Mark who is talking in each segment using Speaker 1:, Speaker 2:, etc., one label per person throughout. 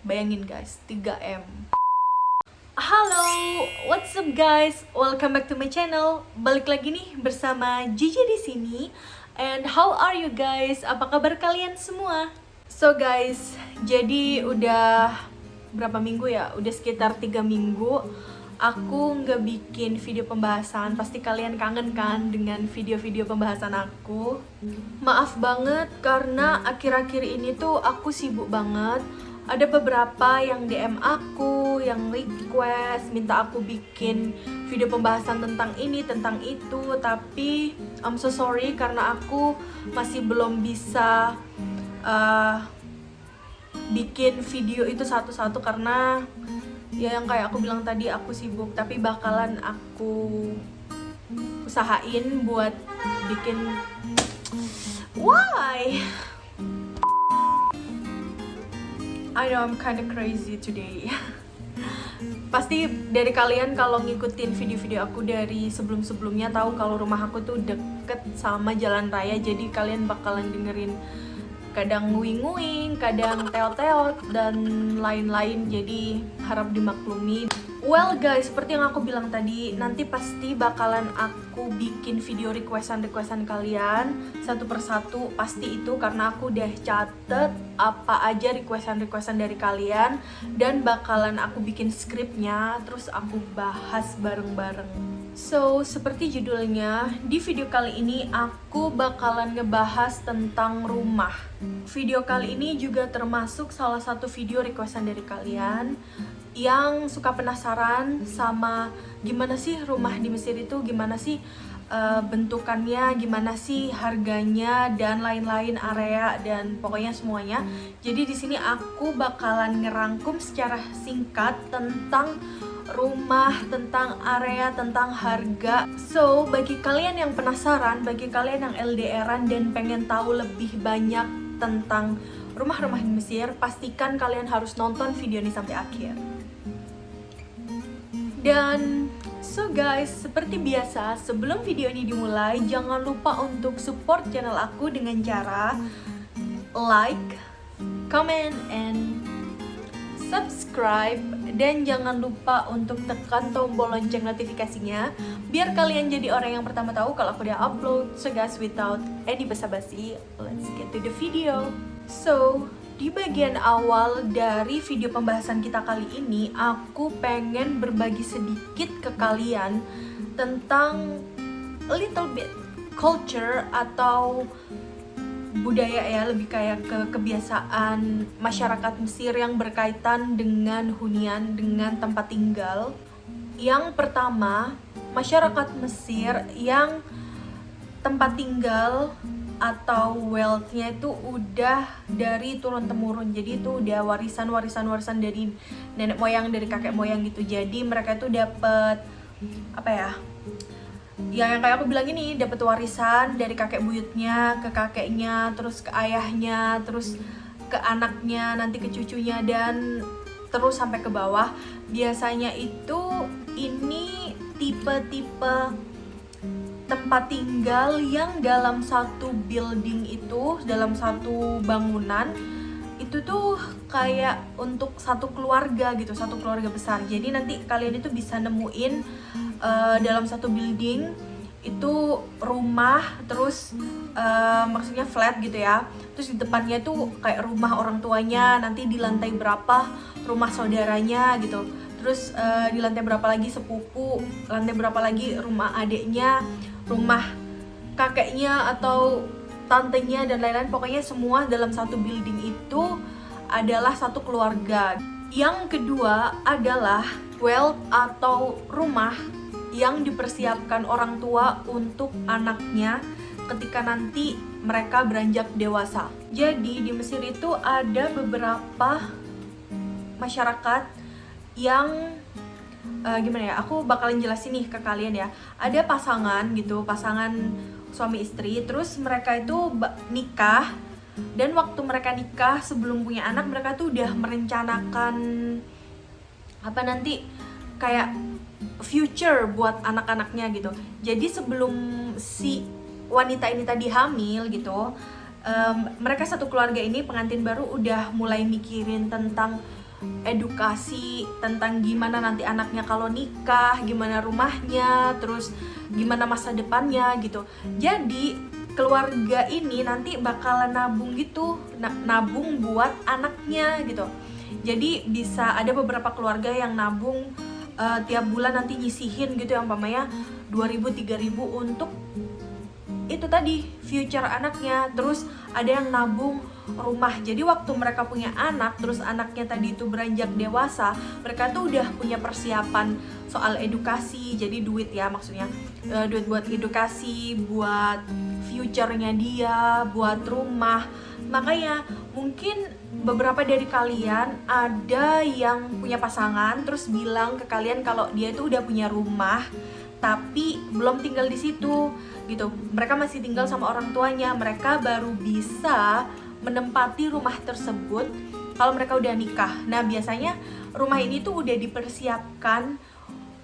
Speaker 1: Bayangin guys, 3M. Halo, what's up guys? Welcome back to my channel. Balik lagi nih bersama Gigi di sini. And how are you guys? Apa kabar kalian semua? So guys, jadi udah berapa minggu ya? Udah sekitar 3 minggu aku nggak bikin video pembahasan. Pasti kalian kangen kan dengan video-video pembahasan aku. Maaf banget karena akhir-akhir ini tuh aku sibuk banget. Ada beberapa yang DM aku, yang request minta aku bikin video pembahasan tentang ini, tentang itu. Tapi I'm so sorry karena aku masih belum bisa bikin video itu satu-satu karena ya yang kayak aku bilang tadi, aku sibuk. Tapi bakalan aku usahain buat bikin. Why? I know I'm kinda crazy today. Pasti dari kalian kalau ngikutin video-video aku dari sebelum-sebelumnya tahu kalau rumah aku tuh deket sama jalan raya. Jadi kalian bakalan dengerin kadang nguing-nguing, kadang teot-teot, dan lain-lain. Jadi harap dimaklumi. Well guys, seperti yang aku bilang tadi, nanti pasti bakalan aku bikin video requestan kalian satu persatu. Pasti itu karena aku udah catet apa aja requestan dari kalian. Dan bakalan aku bikin skripnya, terus aku bahas bareng-bareng. So, seperti judulnya, di video kali ini aku bakalan ngebahas tentang rumah. Video kali ini juga termasuk salah satu video requestan dari kalian yang suka penasaran sama gimana sih rumah di Mesir itu, gimana sih bentukannya, gimana sih harganya, dan lain-lain, area, dan pokoknya semuanya. Jadi di sini aku bakalan ngerangkum secara singkat tentang rumah, tentang area, tentang harga. So, bagi kalian yang penasaran, bagi kalian yang LDRan dan pengen tahu lebih banyak tentang rumah-rumah di Mesir, pastikan kalian harus nonton video ini sampai akhir. Dan so guys, seperti biasa, sebelum video ini dimulai, jangan lupa untuk support channel aku dengan cara like, comment, and subscribe. Dan jangan lupa untuk tekan tombol lonceng notifikasinya biar kalian jadi orang yang pertama tahu kalau aku udah upload. So guys, without any basa-basi, let's get to the video. So, di bagian awal dari video pembahasan kita kali ini, aku pengen berbagi sedikit ke kalian tentang a little bit culture atau budaya ya, lebih kayak ke kebiasaan masyarakat Mesir yang berkaitan dengan hunian, dengan tempat tinggal. Yang pertama, masyarakat Mesir yang tempat tinggal atau wealth-nya itu udah dari turun-temurun. Jadi itu udah warisan dari nenek moyang, dari kakek moyang gitu. Jadi mereka itu dapat apa ya? Ya yang kayak aku bilang ini, dapat warisan dari kakek buyutnya ke kakeknya, terus ke ayahnya, terus ke anaknya, nanti ke cucunya, dan terus sampai ke bawah. Biasanya itu ini tipe-tipe tempat tinggal yang dalam satu building itu, dalam satu bangunan itu tuh kayak untuk satu keluarga gitu, satu keluarga besar. Jadi nanti kalian itu bisa nemuin dalam satu building itu rumah, terus maksudnya flat gitu ya. Terus di depannya tuh kayak rumah orang tuanya, nanti di lantai berapa rumah saudaranya gitu. Terus di lantai berapa lagi sepupu, lantai berapa lagi rumah adiknya, rumah kakeknya atau tantenya, dan lain-lain. Pokoknya semua dalam satu building itu adalah satu keluarga. Yang kedua adalah wealth atau rumah yang dipersiapkan orang tua untuk anaknya ketika nanti mereka beranjak dewasa. Jadi di Mesir itu ada beberapa masyarakat yang gimana ya, aku bakalan jelasin nih ke kalian ya. Ada pasangan gitu, pasangan suami istri, terus mereka itu nikah. Dan waktu mereka nikah, sebelum punya anak, mereka tuh udah merencanakan apa nanti kayak future buat anak-anaknya gitu. Jadi sebelum si wanita ini tadi hamil gitu, mereka satu keluarga ini, pengantin baru, udah mulai mikirin tentang edukasi tentang gimana nanti anaknya kalau nikah, gimana rumahnya, terus gimana masa depannya gitu. Jadi keluarga ini nanti bakalan nabung gitu, nabung buat anaknya gitu. Jadi bisa ada beberapa keluarga yang nabung tiap bulan nanti nyisihin gitu, yang umpamanya 2.000-3.000 untuk itu tadi future anaknya. Terus ada yang nabung rumah, jadi waktu mereka punya anak, terus anaknya tadi itu beranjak dewasa, mereka tuh udah punya persiapan soal edukasi. Jadi duit ya, maksudnya duit buat edukasi, buat future-nya dia, buat rumah. Makanya mungkin beberapa dari kalian ada yang punya pasangan terus bilang ke kalian kalau dia itu udah punya rumah tapi belum tinggal di situ gitu. Mereka masih tinggal sama orang tuanya, mereka baru bisa menempati rumah tersebut kalau mereka udah nikah. Nah, biasanya rumah ini tuh udah dipersiapkan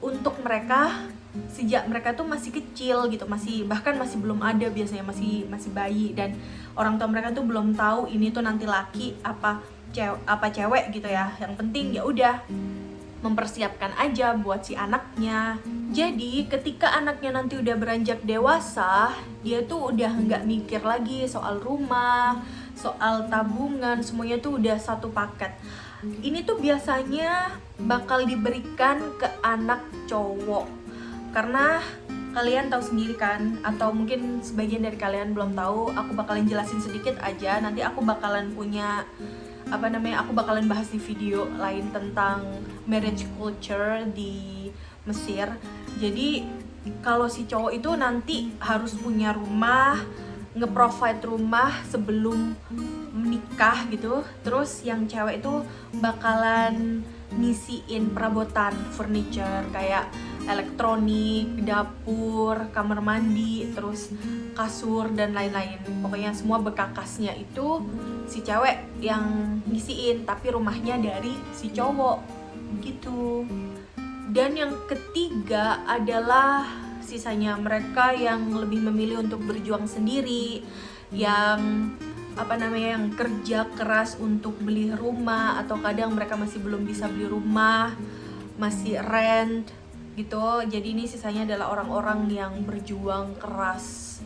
Speaker 1: untuk mereka sejak mereka tuh masih kecil gitu, bahkan masih belum ada, biasanya masih bayi, dan orang tua mereka tuh belum tahu ini tuh nanti laki apa cewek gitu ya. Yang penting ya udah mempersiapkan aja buat si anaknya. Jadi ketika anaknya nanti udah beranjak dewasa, dia tuh udah nggak mikir lagi soal rumah, soal tabungan, semuanya tuh udah satu paket. Ini tuh biasanya bakal diberikan ke anak cowok, karena kalian tahu sendiri kan, atau mungkin sebagian dari kalian belum tahu, aku bakalan jelasin sedikit aja. Nanti aku bakalan punya aku bakalan bahas di video lain tentang marriage culture di Mesir. Jadi kalau si cowok itu nanti harus punya rumah, nge-provide rumah sebelum menikah gitu. Terus yang cewek itu bakalan ngisiin perabotan furniture kayak elektronik, dapur, kamar mandi, terus kasur dan lain-lain. Pokoknya semua bekakasnya itu si cewek yang ngisiin, tapi rumahnya dari si cowok gitu. Dan yang ketiga adalah sisanya mereka yang lebih memilih untuk berjuang sendiri, yang yang kerja keras untuk beli rumah, atau kadang mereka masih belum bisa beli rumah, masih rent gitu. Jadi ini sisanya adalah orang-orang yang berjuang keras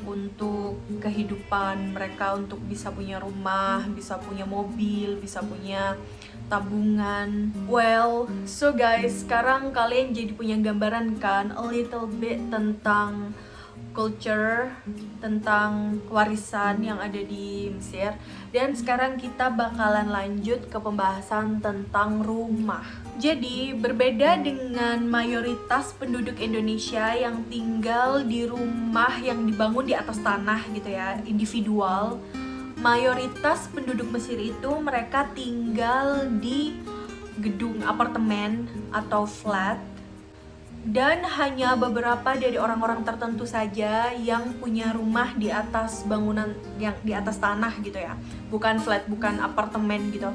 Speaker 1: untuk kehidupan mereka, untuk bisa punya rumah, bisa punya mobil, bisa punya tabungan. Well, so guys, sekarang kalian jadi punya gambaran kan a little bit tentang culture, tentang warisan yang ada di Mesir. Dan sekarang kita bakalan lanjut ke pembahasan tentang rumah. Jadi berbeda dengan mayoritas penduduk Indonesia yang tinggal di rumah yang dibangun di atas tanah gitu ya, individual, mayoritas penduduk Mesir itu mereka tinggal di gedung apartemen atau flat. Dan hanya beberapa dari orang-orang tertentu saja yang punya rumah di atas bangunan yang di atas tanah gitu ya, bukan flat, bukan apartemen gitu.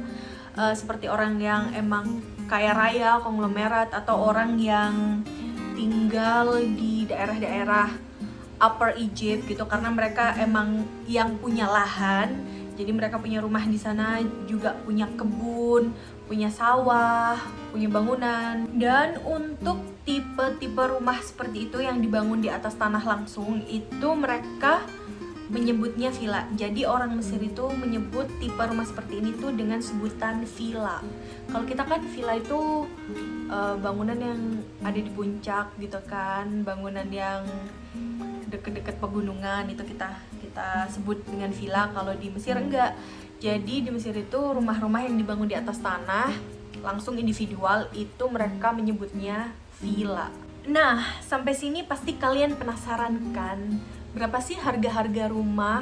Speaker 1: Seperti orang yang emang kaya raya, konglomerat, atau orang yang tinggal di daerah-daerah Upper Egypt gitu, karena mereka emang yang punya lahan. Jadi mereka punya rumah di sana, juga punya kebun, punya sawah, punya bangunan. Dan untuk tipe-tipe rumah seperti itu yang dibangun di atas tanah langsung, itu mereka menyebutnya villa. Jadi orang Mesir itu menyebut tipe rumah seperti ini tuh dengan sebutan villa. Kalau kita kan villa itu bangunan yang ada di puncak gitu kan, bangunan yang deket-deket pegunungan, itu kita sebut dengan villa. Kalau di Mesir enggak. Jadi di Mesir itu rumah-rumah yang dibangun di atas tanah langsung individual itu mereka menyebutnya villa. Nah, sampai sini pasti kalian penasaran kan, berapa sih harga-harga rumah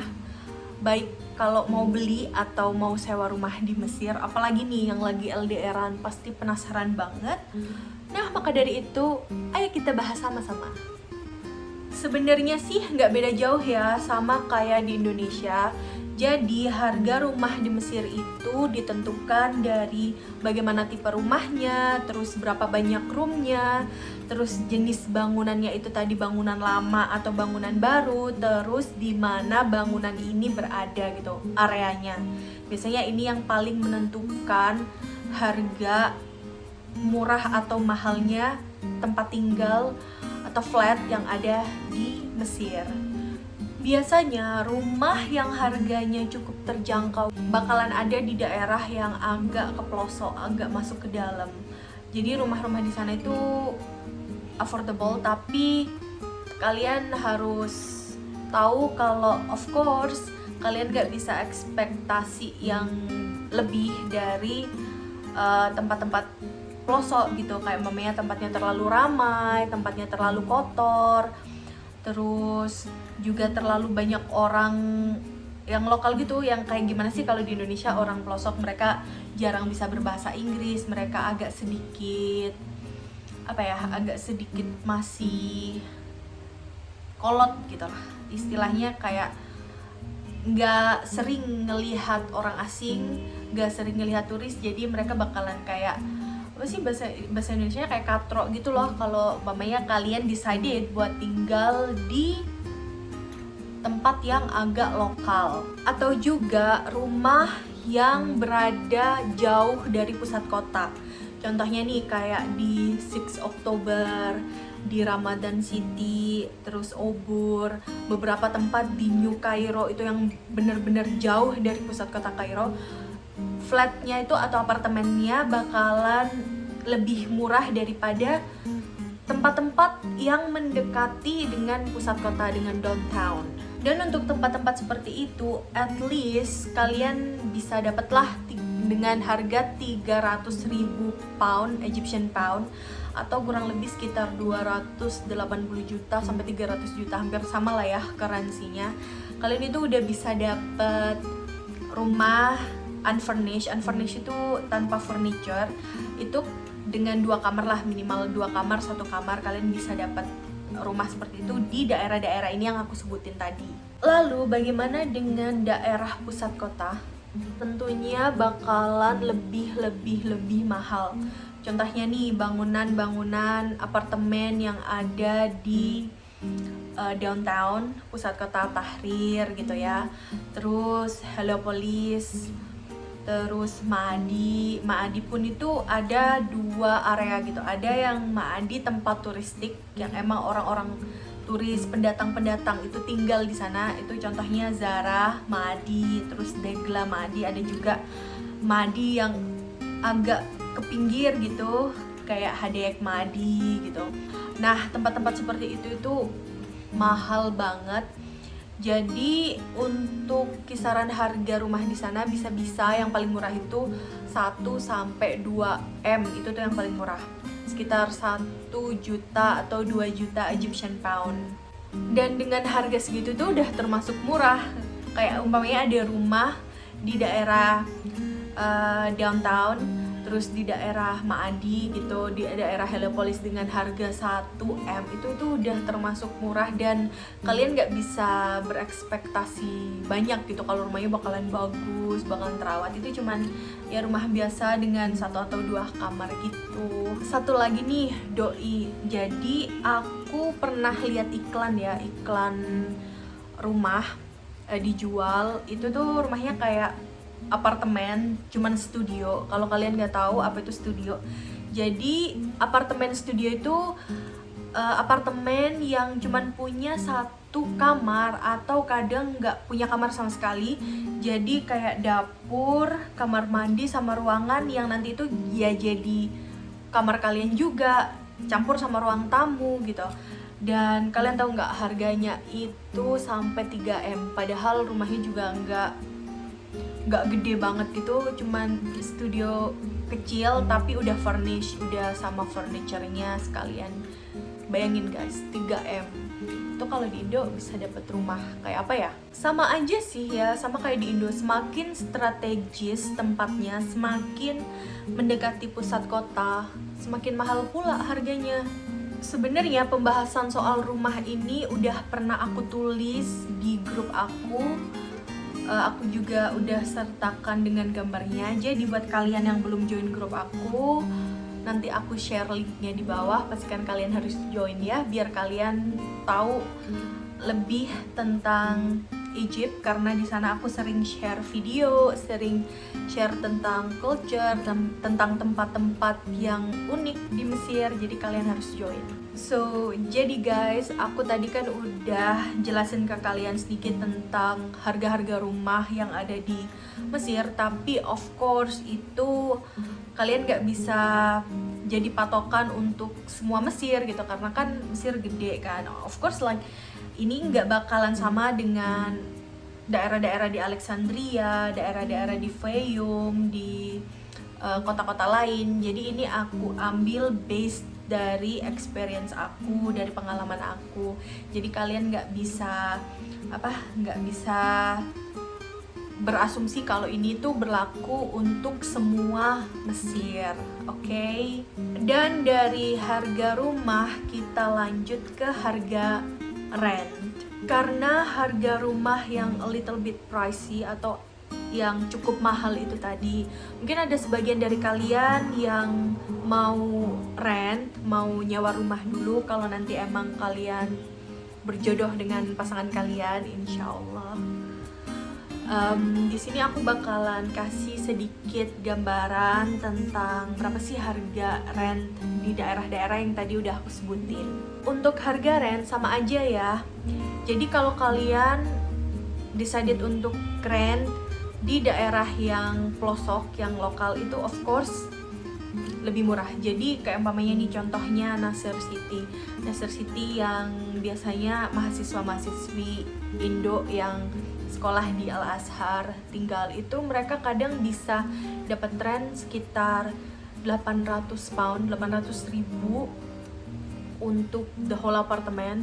Speaker 1: baik kalau mau beli atau mau sewa rumah di Mesir? Apalagi nih yang lagi LDRan, pasti penasaran banget. Nah, maka dari itu ayo kita bahas sama-sama. Sebenarnya sih nggak beda jauh ya sama kayak di Indonesia. Jadi harga rumah di Mesir itu ditentukan dari bagaimana tipe rumahnya, terus berapa banyak roomnya, terus jenis bangunannya itu tadi bangunan lama atau bangunan baru, terus di mana bangunan ini berada gitu, areanya. Biasanya ini yang paling menentukan harga murah atau mahalnya tempat tinggal atau flat yang ada di Mesir. Biasanya rumah yang harganya cukup terjangkau bakalan ada di daerah yang agak ke pelosok, agak masuk ke dalam. Jadi rumah-rumah di sana itu affordable, tapi kalian harus tahu kalau of course kalian gak bisa ekspektasi yang lebih dari tempat-tempat pelosok gitu, kayak mamanya tempatnya terlalu ramai, tempatnya terlalu kotor, terus juga terlalu banyak orang yang lokal gitu, yang kayak gimana sih kalau di Indonesia orang pelosok mereka jarang bisa berbahasa Inggris, mereka agak sedikit agak sedikit masih kolot gitu lah istilahnya, kayak nggak sering ngelihat orang asing, nggak sering ngelihat turis, jadi mereka bakalan kayak apa sih bahasa Indonesia kayak katrok gitu loh kalau mamanya kalian decided buat tinggal di tempat yang agak lokal, atau juga rumah yang berada jauh dari pusat kota. Contohnya nih kayak di 6 Oktober, di Ramadan City, terus Obur, beberapa tempat di New Cairo itu yang bener-bener jauh dari pusat kota Kairo. Flatnya itu atau apartemennya bakalan lebih murah daripada tempat-tempat yang mendekati dengan pusat kota, dengan downtown. Dan untuk tempat-tempat seperti itu, at least kalian bisa dapatlah dengan harga 300.000 pound, Egyptian pound, atau kurang lebih sekitar 280 juta sampai 300 juta, hampir sama lah ya currency-nya. Kalian itu udah bisa dapet rumah unfurnished itu tanpa furniture, itu dengan 2 kamar lah, minimal 2 kamar, 1 kamar, kalian bisa dapat rumah seperti itu di daerah-daerah ini yang aku sebutin tadi. Lalu bagaimana dengan daerah pusat kota? Tentunya bakalan lebih mahal. Contohnya nih bangunan apartemen yang ada di downtown, pusat kota Tahrir gitu ya. Terus Heliopolis, terus Maadi pun itu ada 2 area gitu. Ada yang Maadi tempat turistik yang emang orang-orang turis, pendatang itu tinggal di sana. Itu contohnya Zara Maadi, terus Degla Maadi, ada juga Maadi yang agak ke pinggir gitu kayak Hadayek Maadi gitu. Nah, tempat-tempat seperti itu mahal banget. Jadi untuk kisaran harga rumah di sana bisa-bisa yang paling murah itu 1 sampai 2 M, itu tuh yang paling murah. Sekitar 1 juta atau 2 juta Egyptian pound. Dan dengan harga segitu tuh udah termasuk murah. Kayak umpamanya ada rumah di daerah downtown, terus di daerah Maadi gitu, di daerah Heliopolis dengan harga 1 M, itu tuh udah termasuk murah dan kalian gak bisa berekspektasi banyak gitu kalau rumahnya bakalan bagus, bakalan terawat. Itu cuman ya rumah biasa dengan 1 atau 2 kamar gitu. Satu lagi nih doi, jadi aku pernah lihat iklan rumah dijual. Itu tuh rumahnya kayak apartemen, cuman studio. Kalau kalian nggak tahu apa itu studio, jadi apartemen studio itu apartemen yang cuman punya 1 kamar atau kadang nggak punya kamar sama sekali. Jadi kayak dapur, kamar mandi sama ruangan yang nanti itu ya jadi kamar kalian juga, campur sama ruang tamu gitu. Dan kalian tahu nggak harganya itu sampai 3 M, padahal rumahnya juga nggak gede banget gitu, cuman studio kecil tapi udah furnish, udah sama furniture-nya sekalian. Bayangin guys, 3 M itu kalau di Indo bisa dapet rumah kayak apa ya? Sama aja sih ya, sama kayak di Indo. Semakin strategis tempatnya, semakin mendekati pusat kota, semakin mahal pula harganya. Sebenarnya pembahasan soal rumah ini udah pernah aku tulis di grup aku. Aku juga udah sertakan dengan gambarnya. Jadi buat kalian yang belum join grup aku, nanti aku share linknya di bawah. Pastikan kalian harus join ya, biar kalian tahu lebih tentang Egypt karena di sana aku sering share video, sering share tentang culture, tentang tempat-tempat yang unik di Mesir. Jadi kalian harus join. So, jadi guys, aku tadi kan udah jelasin ke kalian sedikit tentang harga-harga rumah yang ada di Mesir. Tapi of course itu kalian gak bisa jadi patokan untuk semua Mesir gitu, karena kan Mesir gede kan. Of course like ini gak bakalan sama dengan daerah-daerah di Alexandria, daerah-daerah di Fayum, di kota-kota lain. Jadi ini aku ambil based dari experience aku, dari pengalaman aku. Jadi kalian nggak bisa berasumsi kalau ini tuh berlaku untuk semua Mesir, oke? Dan dari harga rumah kita lanjut ke harga rent. Karena harga rumah yang a little bit pricey atau yang cukup mahal itu tadi, mungkin ada sebagian dari kalian yang mau rent, mau nyewa rumah dulu kalau nanti emang kalian berjodoh dengan pasangan kalian, insya Allah. Di sini aku bakalan kasih sedikit gambaran tentang berapa sih harga rent di daerah-daerah yang tadi udah aku sebutin. Untuk harga rent sama aja ya. Jadi kalau kalian decided untuk rent di daerah yang pelosok, yang lokal, itu of course lebih murah. Jadi kayak umpamanya nih contohnya Nasr City yang biasanya mahasiswa-mahasiswi Indo yang sekolah di Al-Azhar tinggal, itu mereka kadang bisa dapat rent sekitar 800 pound, 800 ribu untuk the whole apartemen,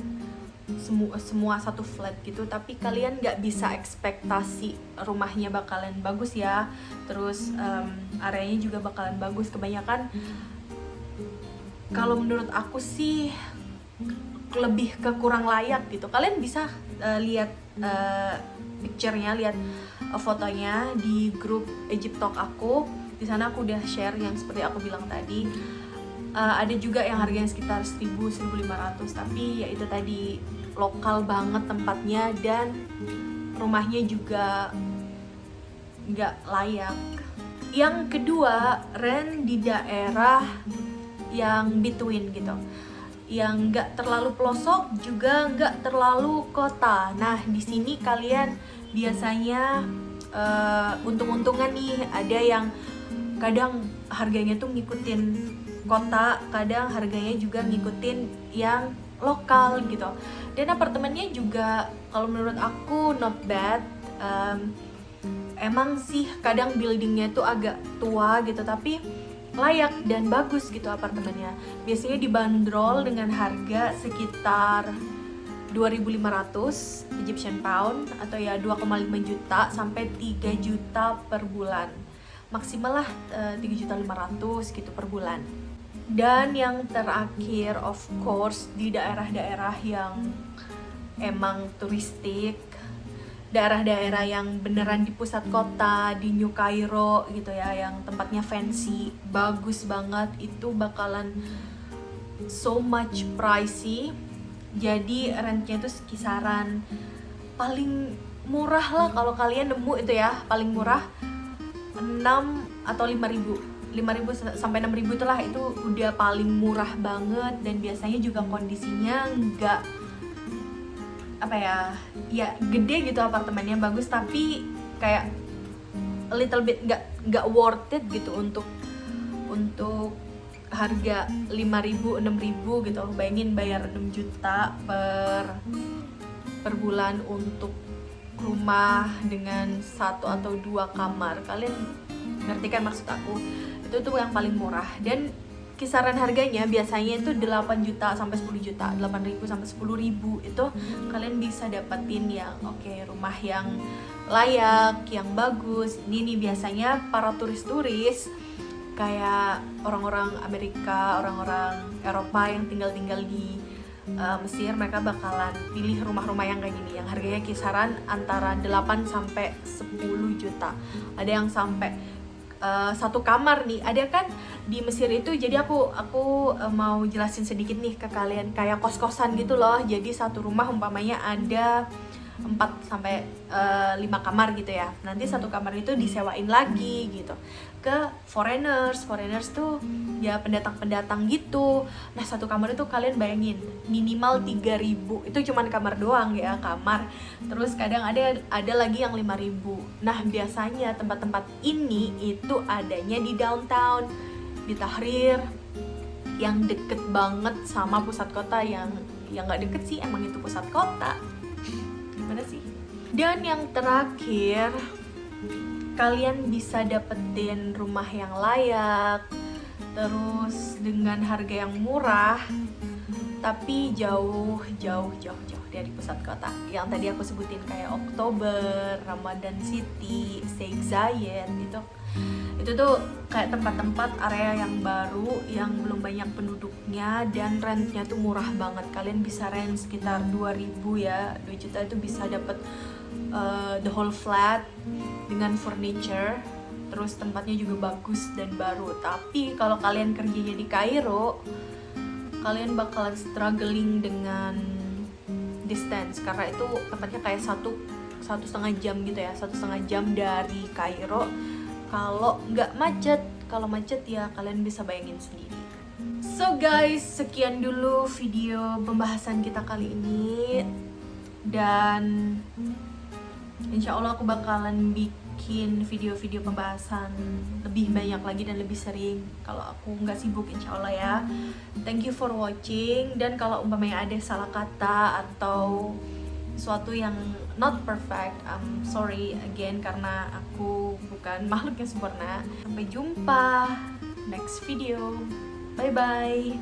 Speaker 1: semua satu flat gitu. Tapi kalian nggak bisa ekspektasi rumahnya bakalan bagus ya, terus areanya juga bakalan bagus. Kebanyakan kalau menurut aku sih lebih ke kurang layak gitu. Kalian bisa lihat picture-nya, lihat fotonya di grup Egypt Talk aku. Di sana aku udah share yang seperti aku bilang tadi. Ada juga yang harganya sekitar 1.000-1.500, tapi ya itu tadi lokal banget tempatnya dan rumahnya juga nggak layak. Yang kedua, rent di daerah yang between gitu, yang nggak terlalu pelosok juga nggak terlalu kota. Nah di sini kalian biasanya untung-untungan nih, ada yang kadang harganya tuh ngikutin kota, kadang harganya juga ngikutin yang lokal gitu. Dan apartemennya juga kalau menurut aku not bad. Emang sih kadang buildingnya tuh agak tua gitu, tapi layak dan bagus gitu apartemennya. Biasanya dibanderol dengan harga sekitar 2.500 Egyptian pound atau ya 2,5 juta sampai 3 juta per bulan. Maksimal lah 3.500.000 gitu per bulan. Dan yang terakhir of course di daerah-daerah yang emang turistik, daerah-daerah yang beneran di pusat kota, di New Cairo gitu ya, yang tempatnya fancy, bagus banget, itu bakalan so much pricey. Jadi rentnya itu kisaran paling murah lah kalau kalian nemu itu ya, paling murah 6 atau 5.000 sampai 6.000 itulah, itu udah paling murah banget. Dan biasanya juga kondisinya nggak ya gede gitu apartemennya, bagus, tapi kayak a little bit nggak worth it gitu untuk harga 5.000 6.000 gitu. Bayangin bayar 6 juta per bulan untuk rumah dengan 1 atau 2 kamar. Kalian ngerti kan maksud aku? Itu tuh yang paling murah. Dan kisaran harganya biasanya itu 8 juta sampai 10 juta, 8.000 sampai 10.000 itu kalian bisa dapetin yang rumah yang layak, yang bagus. Ini nih biasanya para turis-turis kayak orang-orang Amerika, orang-orang Eropa yang tinggal di Mesir, mereka bakalan pilih rumah-rumah yang kayak gini, yang harganya kisaran antara 8 sampai 10 juta. Ada yang sampai 1 kamar nih, ada kan di Mesir itu. Jadi aku mau jelasin sedikit nih ke kalian, kayak kos-kosan gitu loh. Jadi satu rumah umpamanya ada 4 sampai 5 kamar gitu ya. Nanti satu kamar itu disewain lagi gitu ke foreigners tuh ya pendatang-pendatang gitu. Nah satu kamar itu kalian bayangin minimal 3.000, itu cuman kamar doang ya, kamar. Terus kadang ada lagi yang 5.000. Nah biasanya tempat-tempat ini itu adanya di downtown, di Tahrir, yang deket banget sama pusat kota, yang nggak deket sih, emang itu pusat kota. Gimana sih? Dan yang terakhir, kalian bisa dapetin rumah yang layak, terus dengan harga yang murah, tapi jauh dari pusat kota. Yang tadi aku sebutin kayak Oktober, Ramadan City, Sheikh Zayed, itu tuh kayak tempat-tempat area yang baru, yang belum banyak penduduknya, dan rentnya tuh murah banget. Kalian bisa rent sekitar 2.000 ya, 2 juta itu bisa dapet the whole flat dengan furniture. Terus tempatnya juga bagus dan baru. Tapi kalau kalian kerjanya di Kairo, kalian bakalan struggling dengan distance, karena itu tempatnya kayak satu setengah jam gitu ya, 1,5 jam dari Kairo. Kalau nggak macet, kalau macet ya kalian bisa bayangin sendiri. So guys, sekian dulu video pembahasan kita kali ini, dan insya Allah aku bakalan bikin video-video pembahasan lebih banyak lagi dan lebih sering kalau aku nggak sibuk, insya Allah ya. Thank you for watching, dan kalau umpamanya ada salah kata atau suatu yang not perfect, I'm sorry again, karena aku bukan makhluk yang sempurna. Sampai jumpa next video, bye bye.